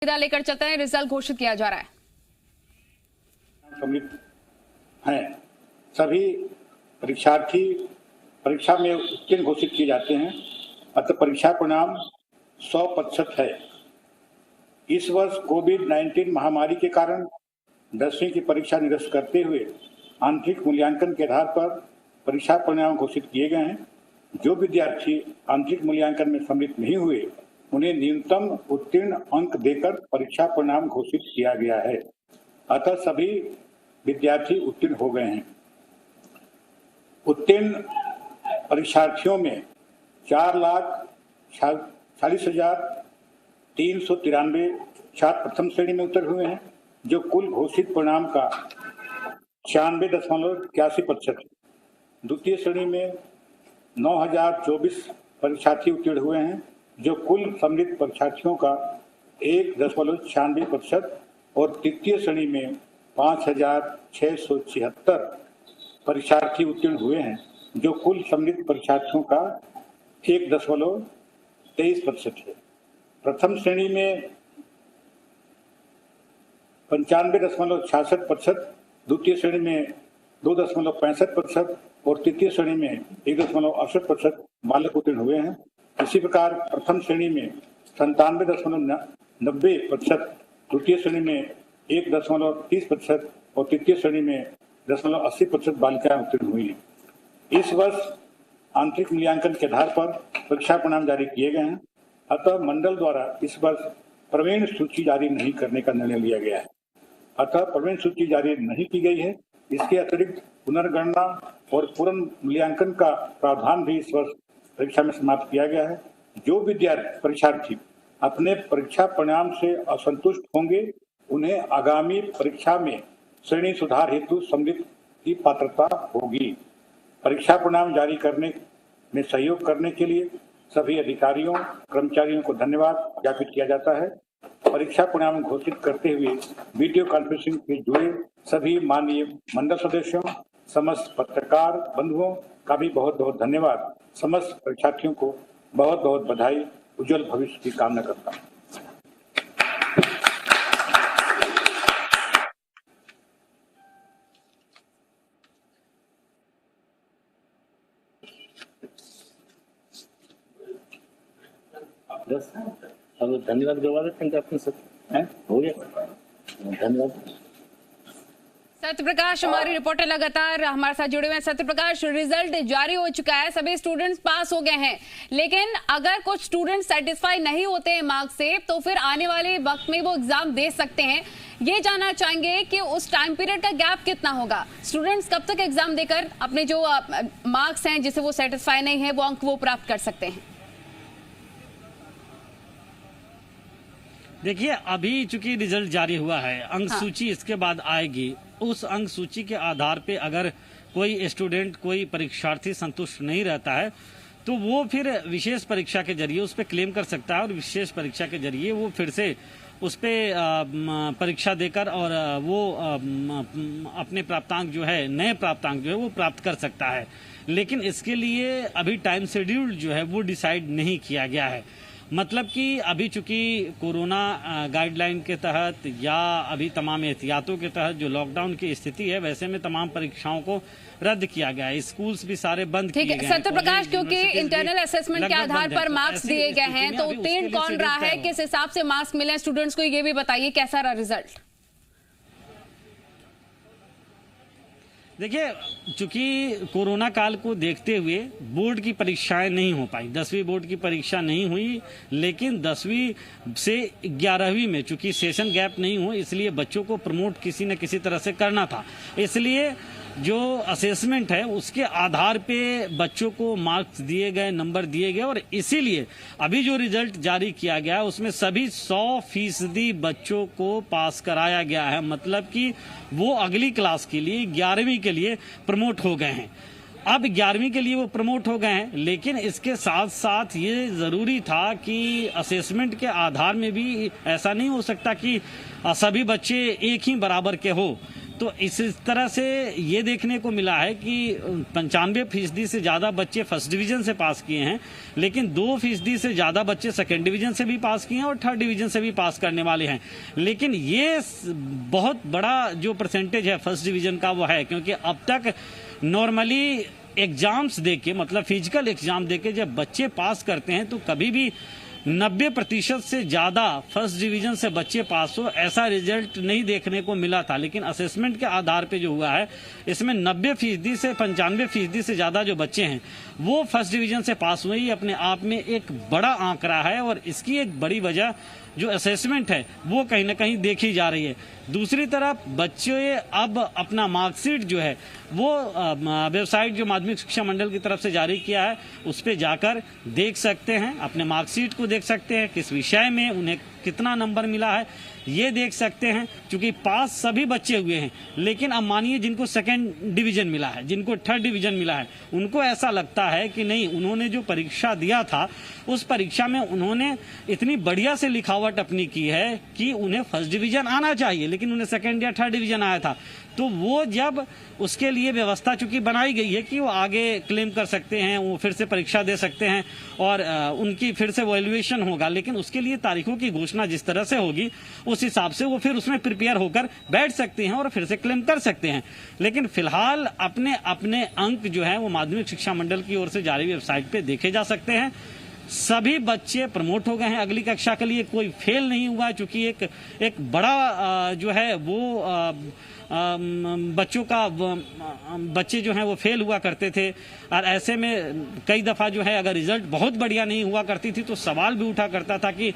लेकर चलते हैं, रिजल्ट घोषित किया जा रहा है। सम्मिलित हैं सभी परीक्षार्थी परीक्षा में उत्तीर्ण घोषित किए जाते हैं। अतः परीक्षा परिणाम 100% है। इस वर्ष कोविड-19 महामारी के कारण 10वीं की परीक्षा निरस्त करते हुए आंतरिक मूल्यांकन के आधार पर परीक्षा परिणाम घोषित किए गए हैं। जो विद्यार्थी आंतरिक मूल्यांकन में सम्मिलित नहीं हुए उन्हें न्यूनतम उत्तीर्ण अंक देकर परीक्षा परिणाम घोषित किया गया है। अतः सभी विद्यार्थी उत्तीर्ण हो गए हैं। उत्तीर्ण परीक्षार्थियों में 4,40,393 छात्र प्रथम श्रेणी में उत्तीर्ण हुए हैं, जो कुल घोषित परिणाम का 96.81% है। द्वितीय श्रेणी में 9,024 परीक्षार्थी उत्तीर्ण हुए हैं, जो कुल सम्मिलित परीक्षार्थियों का 1.96% और तृतीय श्रेणी में 5,676 परीक्षार्थी उत्तीर्ण हुए हैं, जो कुल सम्मिलित परीक्षार्थियों का 1.23% है। प्रथम श्रेणी में 95.66%, द्वितीय श्रेणी में 2.65% और तृतीय श्रेणी में 1.68% बालक उत्तीर्ण हुए हैं। इसी प्रकार प्रथम श्रेणी में 97.90%, द्वितीय श्रेणी में 1.30% और तृतीय श्रेणी में 0.80% बालिकाएं उत्तीर्ण हुई हैं। इस वर्ष आंतरिक मूल्यांकन के आधार पर परीक्षा परिणाम जारी किए गए हैं। अतः मंडल द्वारा इस वर्ष प्रवीण सूची जारी नहीं करने का निर्णय लिया गया है। अतः प्रवीण सूची जारी नहीं की गई है। इसके अतिरिक्त पुनर्गणना और पूर्ण मूल्यांकन का प्रावधान भी इस वर्ष परीक्षा में समाप्त किया गया है। जो परीक्षार्थी अपने परीक्षा परिणाम से असंतुष्ट होंगे उन्हें आगामी परीक्षा में श्रेणी सुधार हेतु सम्मिलित की पात्रता होगी। परीक्षा परिणाम जारी करने में सहयोग करने के लिए सभी अधिकारियों कर्मचारियों को धन्यवाद ज्ञापित किया जाता है। परीक्षा परिणाम घोषित करते हुए वीडियो कॉन्फ्रेंसिंग से जुड़े सभी माननीय मंडल सदस्यों, समस्त पत्रकार बंधुओं का भी बहुत बहुत धन्यवाद। समस्त परीक्षार्थियों को बहुत बहुत बधाई। उज्जवल भविष्य की कामना करता हूँ। धन्यवाद करवा देते हैं अपने सब हो गया। धन्यवाद। सत्यप्रकाश हमारी रिपोर्टर लगातार हमारे साथ जुड़े हुए हैं। सत्यप्रकाश, रिजल्ट जारी हो चुका है, सभी स्टूडेंट्स पास हो गए हैं, लेकिन अगर कुछ स्टूडेंट्स सेटिस्फाई नहीं होते हैं मार्क्स से तो फिर आने वाले वक्त में वो एग्जाम दे सकते हैं। ये जानना चाहेंगे कि उस टाइम पीरियड का गैप कितना होगा, स्टूडेंट्स कब तक एग्जाम देकर अपने जो मार्क्स हैं जिसे वो सेटिस्फाई नहीं है वो अंक वो प्राप्त कर सकते हैं। देखिए, अभी चूंकि रिजल्ट जारी हुआ है, अंक सूची इसके बाद आएगी। उस अंक सूची के आधार पे अगर कोई स्टूडेंट, कोई परीक्षार्थी संतुष्ट नहीं रहता है तो वो फिर विशेष परीक्षा के जरिए उस पर क्लेम कर सकता है और विशेष परीक्षा के जरिए वो फिर से उस पर परीक्षा देकर और वो अपने प्राप्तांक जो है, नए प्राप्तांक जो है वो प्राप्त कर सकता है। लेकिन इसके लिए अभी टाइम शेड्यूल जो है वो डिसाइड नहीं किया गया है। मतलब कि अभी चूंकि कोरोना गाइडलाइन के तहत या अभी तमाम एहतियातों के तहत जो लॉकडाउन की स्थिति है, वैसे में तमाम परीक्षाओं को रद्द किया गया है। स्कूल्स भी सारे बंद किए गए हैं। सत्यप्रकाश, क्योंकि इंटरनल असेसमेंट के आधार पर मार्क्स दिए गए हैं तो उत्तीर्ण कौन रहा है, किस हिसाब से मार्क्स मिले स्टूडेंट्स को, ये भी बताइए कैसा रहा रिजल्ट। देखिए, चूंकि कोरोना काल को देखते हुए बोर्ड की परीक्षाएं नहीं हो पाई, 10वीं बोर्ड की परीक्षा नहीं हुई, लेकिन 10वीं से 11वीं में चूंकि सेशन गैप नहीं हुआ इसलिए बच्चों को प्रमोट किसी न किसी तरह से करना था। इसलिए जो असेसमेंट है उसके आधार पे बच्चों को मार्क्स दिए गए, नंबर दिए गए और इसीलिए अभी जो रिजल्ट जारी किया गया उसमें सभी 100% बच्चों को पास कराया गया है। मतलब कि वो अगली क्लास के लिए 11वीं के लिए प्रमोट हो गए हैं। अब 11वीं के लिए वो प्रमोट हो गए हैं, लेकिन इसके साथ साथ ये ज़रूरी था कि असेसमेंट के आधार में भी ऐसा नहीं हो सकता कि सभी बच्चे एक ही बराबर के हो। तो इस तरह से ये देखने को मिला है कि 95% से ज़्यादा बच्चे फर्स्ट डिवीज़न से पास किए हैं, लेकिन 2% से ज़्यादा बच्चे सेकेंड डिवीज़न से भी पास किए हैं और थर्ड डिवीज़न से भी पास करने वाले हैं। लेकिन ये बहुत बड़ा जो परसेंटेज है फर्स्ट डिवीज़न का वो है, क्योंकि अब तक नॉर्मली एग्जाम्स देके, मतलब फिजिकल एग्जाम देके जब बच्चे पास करते हैं तो कभी भी 90% से ज़्यादा फर्स्ट डिवीज़न से बच्चे पास हो ऐसा रिजल्ट नहीं देखने को मिला था। लेकिन असेसमेंट के आधार पे जो हुआ है इसमें 90% से 95% से ज़्यादा जो बच्चे हैं वो फर्स्ट डिवीज़न से पास हुए, ये अपने आप में एक बड़ा आंकड़ा है और इसकी एक बड़ी वजह जो असेसमेंट है वो कहीं ना कहीं देखी जा रही है। दूसरी तरफ बच्चे अब अपना मार्कशीट जो है वो वेबसाइट जो माध्यमिक शिक्षा मंडल की तरफ से जारी किया है उस पर जाकर देख सकते हैं, अपने मार्कशीट को देख सकते हैं, किस विषय में उन्हें कितना नंबर मिला है ये देख सकते हैं। क्योंकि पास सभी बच्चे हुए हैं, लेकिन अब मानिए जिनको सेकंड डिवीजन मिला है, जिनको थर्ड डिवीजन मिला है, उनको ऐसा लगता है कि नहीं, उन्होंने जो परीक्षा दिया था उस परीक्षा में उन्होंने इतनी बढ़िया से लिखावट अपनी की है कि उन्हें फर्स्ट डिवीजन आना चाहिए, लेकिन उन्हें सेकंड या थर्ड डिवीजन आया था। तो वो जब उसके लिए व्यवस्था चूंकि बनाई गई है कि वो आगे क्लेम कर सकते हैं, वो फिर से परीक्षा दे सकते हैं और उनकी फिर से वैल्यूएशन होगा, लेकिन उसके लिए तारीखों की घोषणा जिस तरह से होगी उस हिसाब से वो फिर उसमें प्रिपेयर होकर बैठ सकते हैं और फिर से क्लेम कर सकते हैं। लेकिन फिलहाल अपने अपने अंक जो है वो माध्यमिक शिक्षा मंडल की ओर से जारी वेबसाइट पे देखे जा सकते हैं। सभी बच्चे प्रमोट हो गए हैं अगली कक्षा के लिए, कोई फेल नहीं हुआ, चूंकि एक बड़ा जो है वो बच्चों का बच्चे जो हैं वो फेल हुआ करते थे और ऐसे में कई दफ़ा जो है अगर रिजल्ट बहुत बढ़िया नहीं हुआ करती थी तो सवाल भी उठा करता था कि